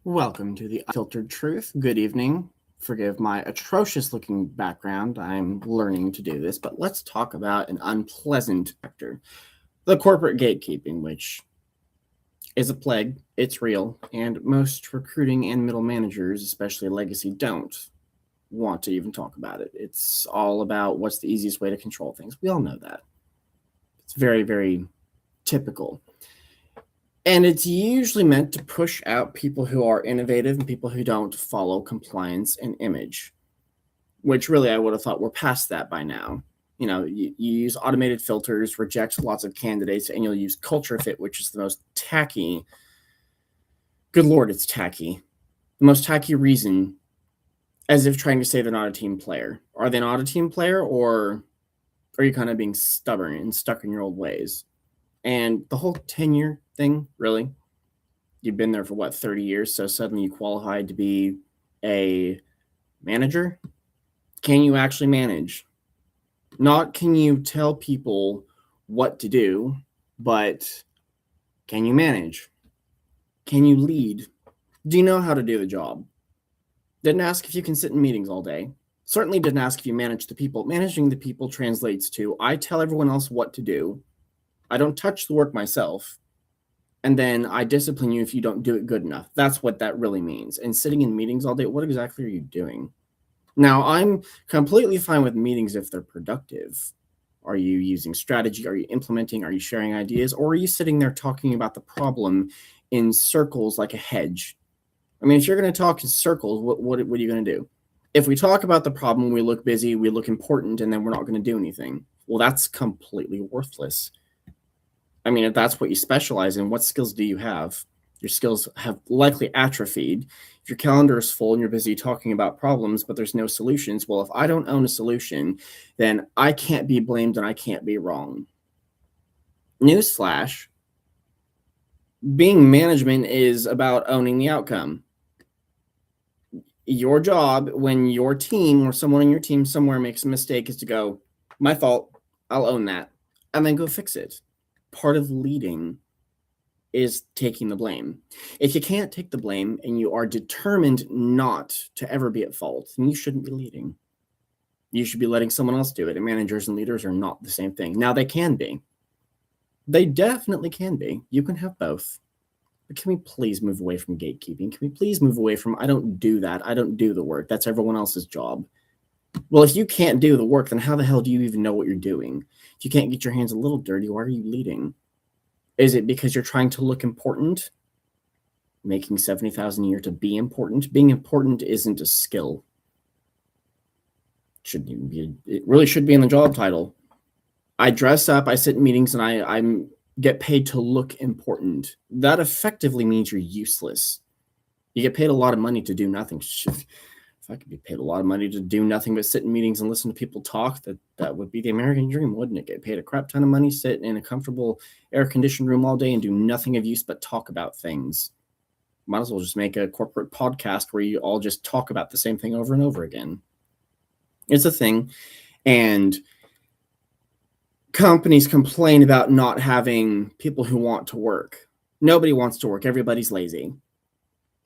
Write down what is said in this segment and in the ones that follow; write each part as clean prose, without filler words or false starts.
Welcome to the Unfiltered Truth. Good evening. Forgive my atrocious looking background. I'm learning to do this, but let's talk about an unpleasant factor the corporate gatekeeping, which is a plague. It's real, and most recruiting and middle managers, especially legacy, don't want to even talk about it. It's all about what's the easiest way to control things. We all know that. It's very, very typical. And it's usually meant to push out people who are innovative and people who don't follow compliance and image, which really I would have thought we're past that by now. You use automated filters, reject lots of candidates, and you'll use culture fit, which is the most tacky. Good Lord, it's tacky. The most tacky reason, as if trying to say they're not a team player. Are they not a team player, or are you kind of being stubborn and stuck in your old ways? And the whole tenure thing, really, you've been there for 30 years, so suddenly you qualified to be a manager? Can you actually manage? Not can you tell people what to do, but can you manage? Can you lead? Do you know how to do the job? Didn't ask if you can sit in meetings all day. Certainly didn't ask if you manage the people. Managing the people translates to I tell everyone else what to do. I don't touch the work myself. And then I discipline you if you don't do it good enough. That's what that really means. And sitting in meetings all day, what exactly are you doing? Now, I'm completely fine with meetings if they're productive. Are you using strategy? Are you implementing? Are you sharing ideas? Or are you sitting there talking about the problem in circles like a hedge? I mean, if you're going to talk in circles, what are you going to do? If we talk about the problem, we look busy, we look important, and then we're not going to do anything. Well, that's completely worthless. I mean, if that's what you specialize in, what skills do you have? Your skills have likely atrophied. If your calendar is full and you're busy talking about problems, but there's no solutions, well, if I don't own a solution, then I can't be blamed and I can't be wrong. Newsflash, being management is about owning the outcome. Your job when your team or someone on your team somewhere makes a mistake is to go, my fault, I'll own that, and then go fix it. Part of leading is taking the blame. If you can't take the blame and you are determined not to ever be at fault, then you shouldn't be leading. You should be letting someone else do it. And managers and leaders are not the same thing. Now, they can be. They definitely can be. You can have both. But can we please move away from gatekeeping? Can we please move away from, I don't do that. I don't do the work. That's everyone else's job. Well, if you can't do the work, then how the hell do you even know what you're doing? If you can't get your hands a little dirty, why are you leading? Is it because you're trying to look important? Making $70,000 a year to be important? Being important isn't a skill. It really should be in the job title. I dress up, I sit in meetings, and I get paid to look important. That effectively means you're useless. You get paid a lot of money to do nothing. If I could be paid a lot of money to do nothing but sit in meetings and listen to people talk, that would be the American dream, wouldn't it? Get paid a crap ton of money, sit in a comfortable air-conditioned room all day and do nothing of use but talk about things. Might as well just make a corporate podcast where you all just talk about the same thing over and over again. It's a thing. And companies complain about not having people who want to work. Nobody wants to work. Everybody's lazy.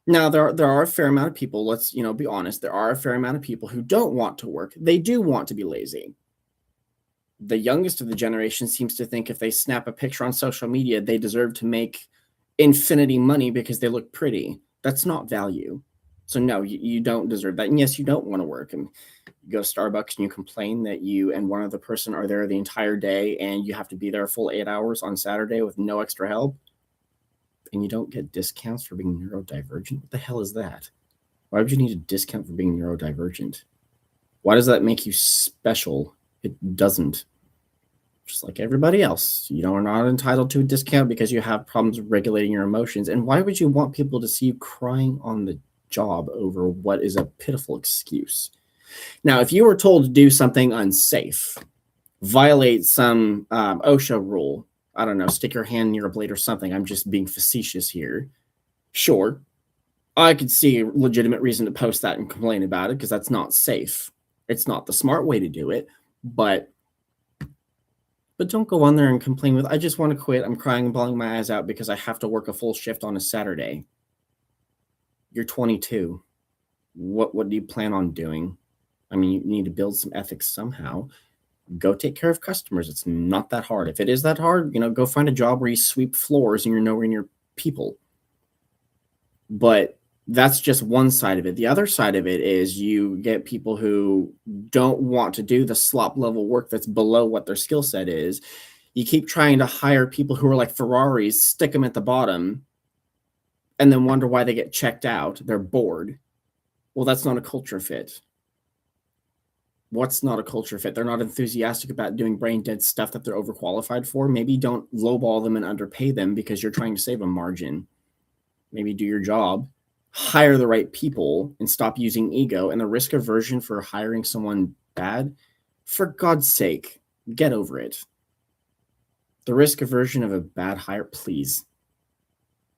Now, there are a fair amount of people, let's be honest, there are a fair amount of people who don't want to work. They do want to be lazy. The youngest of the generation seems to think if they snap a picture on social media, they deserve to make infinity money because they look pretty. That's not value. So no, you don't deserve that. And yes, you don't want to work. And you go to Starbucks and you complain that you and one other person are there the entire day and you have to be there a full 8 hours on Saturday with no extra help. And you don't get discounts for being neurodivergent? What the hell is that? Why would you need a discount for being neurodivergent? Why does that make you special? It doesn't. Just like everybody else. You are not entitled to a discount because you have problems regulating your emotions. And why would you want people to see you crying on the job over what is a pitiful excuse? Now, if you were told to do something unsafe, violate some OSHA rule, I don't know, stick your hand near a blade or something. I'm just being facetious here. Sure, I could see a legitimate reason to post that and complain about it because that's not safe. It's not the smart way to do it, but don't go on there and complain with, I just want to quit. I'm crying and bawling my eyes out because I have to work a full shift on a Saturday. You're 22. What do you plan on doing? I mean, you need to build some ethics somehow. Go take care of customers. It's not that hard. If it is that hard, go find a job where you sweep floors and you're nowhere near people. But that's just one side of it. The other side of it is you get people who don't want to do the slop level work that's below what their skill set is. You keep trying to hire people who are like Ferraris, stick them at the bottom, and then wonder why they get checked out. They're bored. Well, that's not a culture fit. What's not a culture fit? They're not enthusiastic about doing brain dead stuff that they're overqualified for. Maybe don't lowball them and underpay them because you're trying to save a margin. Maybe do your job, hire the right people, and stop using ego. And the risk aversion for hiring someone bad, for God's sake, get over it. The risk aversion of a bad hire, please.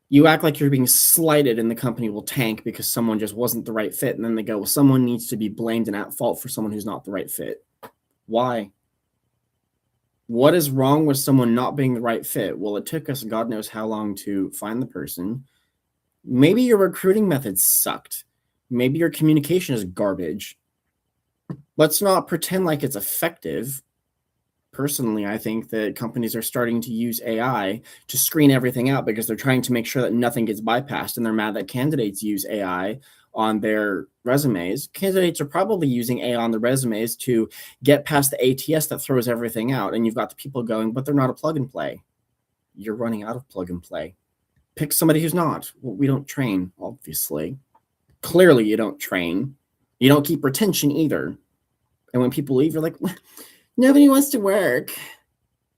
You act like you're being slighted and the company will tank because someone just wasn't the right fit. And then they go, well, someone needs to be blamed and at fault for someone who's not the right fit. Why? What is wrong with someone not being the right fit? Well, it took us God knows how long to find the person. Maybe your recruiting methods sucked. Maybe your communication is garbage. Let's not pretend like it's effective. Personally, I think that companies are starting to use AI to screen everything out because they're trying to make sure that nothing gets bypassed, and they're mad that candidates use AI on their resumes. Candidates are probably using AI on the resumes to get past the ATS that throws everything out, and you've got the people going, but they're not a plug and play. You're running out of plug and play. Pick somebody who's not. Well, we don't train, obviously. Clearly, you don't train. You don't keep retention either. And when people leave, you're like, nobody wants to work.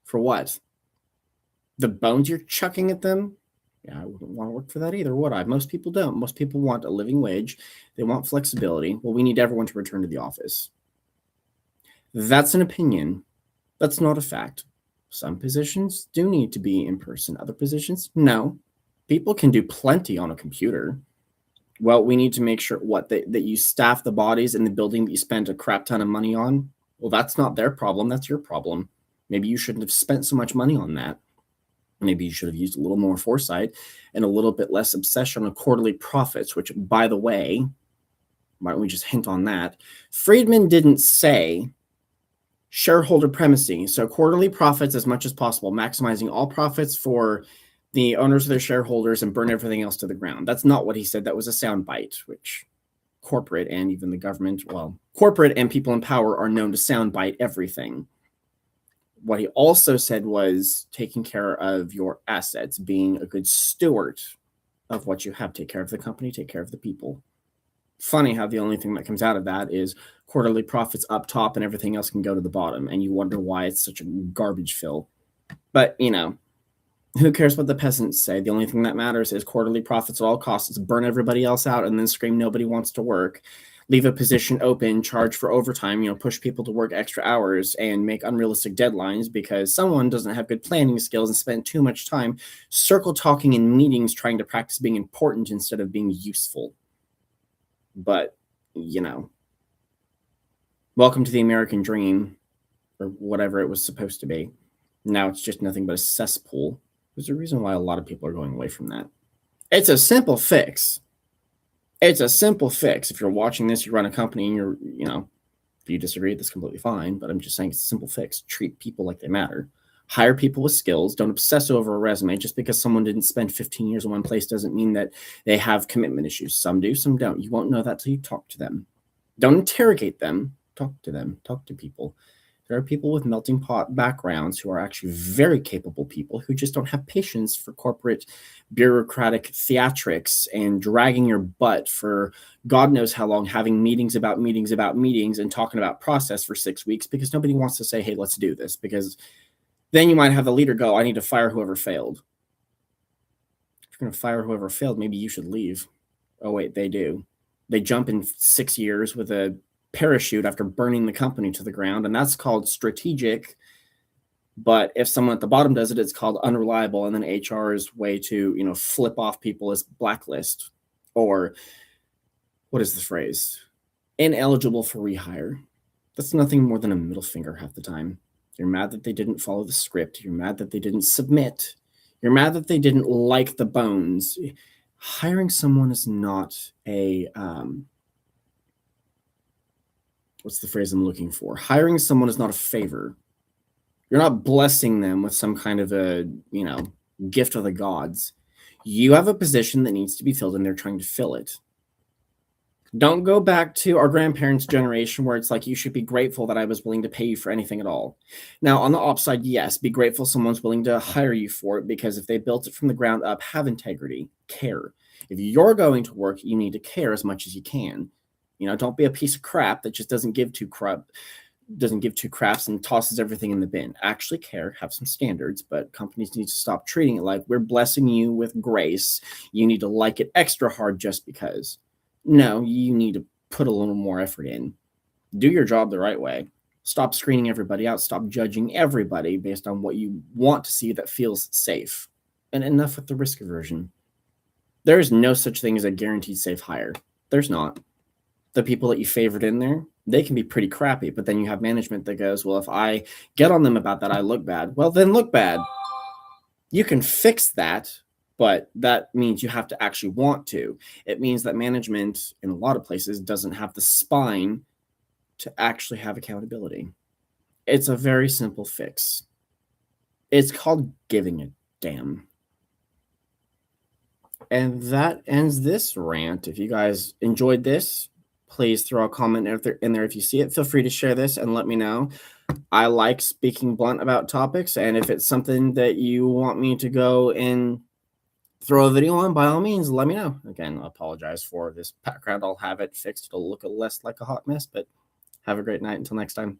For what? The bones you're chucking at them? Yeah, I wouldn't want to work for that either, would I? Most people don't. Most people want a living wage. They want flexibility. Well, we need everyone to return to the office. That's an opinion. That's not a fact. Some positions do need to be in person. Other positions, no. People can do plenty on a computer. Well, we need to make sure that you staff the bodies in the building that you spend a crap ton of money on. Well, that's not their problem. That's your problem. Maybe you shouldn't have spent so much money on that. Maybe you should have used a little more foresight and a little bit less obsession on quarterly profits, which, by the way, why don't we just hint on that? Friedman didn't say shareholder primacy. So quarterly profits as much as possible, maximizing all profits for the owners of their shareholders and burn everything else to the ground. That's not what he said. That was a soundbite, which corporate and even the government, well, corporate and people in power are known to soundbite everything. What he also said was taking care of your assets, being a good steward of what you have. Take care of the company, take care of the people. Funny how the only thing that comes out of that is quarterly profits up top and everything else can go to the bottom. And you wonder why it's such a garbage fill. But, who cares what the peasants say? The only thing that matters is quarterly profits at all costs. Burn everybody else out and then scream nobody wants to work. Leave a position open, charge for overtime, push people to work extra hours and make unrealistic deadlines because someone doesn't have good planning skills and spend too much time circle talking in meetings trying to practice being important instead of being useful. But, welcome to the American dream, or whatever it was supposed to be. Now it's just nothing but a cesspool. There's a reason why a lot of people are going away from that. It's a simple fix. It's a simple fix. If you're watching this, you run a company and you're, if you disagree, that's completely fine. But I'm just saying it's a simple fix. Treat people like they matter. Hire people with skills. Don't obsess over a resume. Just because someone didn't spend 15 years in one place doesn't mean that they have commitment issues. Some do, some don't. You won't know that till you talk to them. Don't interrogate them. Talk to them. Talk to people. There are people with melting pot backgrounds who are actually very capable people who just don't have patience for corporate bureaucratic theatrics and dragging your butt for God knows how long, having meetings about meetings about meetings and talking about process for 6 weeks because nobody wants to say, hey, let's do this. Because then you might have the leader go, I need to fire whoever failed. If you're going to fire whoever failed, maybe you should leave. Oh, wait, they do. They jump in 6 years with a parachute after burning the company to the ground, and that's called strategic. But if someone at the bottom does it, it's called unreliable, and then HR's way to flip off people as blacklist, or what is the phrase, ineligible for rehire. That's nothing more than a middle finger half the time. You're mad that they didn't follow the script. You're mad that they didn't submit. You're mad that they didn't like the bones. hiring someone is not a what's the phrase I'm looking for? Hiring someone is not a favor. You're not blessing them with some kind of a, gift of the gods. You have a position that needs to be filled and they're trying to fill it. Don't go back to our grandparents' generation where it's like you should be grateful that I was willing to pay you for anything at all. Now, on the upside, yes, be grateful someone's willing to hire you for it, because if they built it from the ground up, have integrity, care. If you're going to work, you need to care as much as you can. Don't be a piece of crap that just doesn't give two craps and tosses everything in the bin. Actually care, have some standards, but companies need to stop treating it like we're blessing you with grace. You need to like it extra hard just because. No, you need to put a little more effort in. Do your job the right way. Stop screening everybody out. Stop judging everybody based on what you want to see that feels safe. And enough with the risk aversion. There is no such thing as a guaranteed safe hire. There's not. The people that you favored in there, they can be pretty crappy, but then you have management that goes, well, if I get on them about that, I look bad. Well, then look bad. You can fix that, but that means you have to actually want to. It means that management in a lot of places doesn't have the spine to actually have accountability. It's a very simple fix. It's called giving a damn. And that ends this rant. If you guys enjoyed this, please throw a comment in there if you see it. Feel free to share this and let me know. I like speaking blunt about topics, and if it's something that you want me to go and throw a video on, by all means, let me know. Again, I apologize for this background. I'll have it fixed. It'll look less like a hot mess, but have a great night. Until next time.